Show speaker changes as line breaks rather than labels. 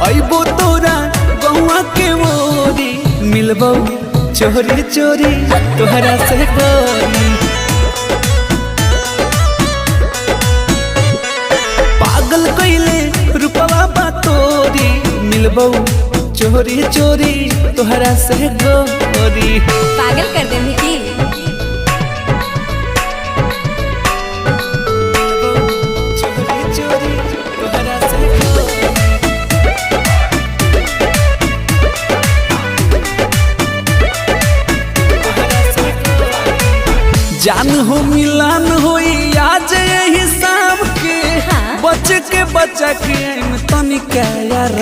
अइबो तोरा गौआ के मोरी मिलबो चोरी चोरी तोहरा से गोरी। पागल कइले रूपवा बा तोरी मिलबो चोरी चोरी तोहरा से गोरी।
पागल कर दे की
जान हो मिलान होई आज यही शाम के।
हाँ।
बच के बचा के तनिका यार।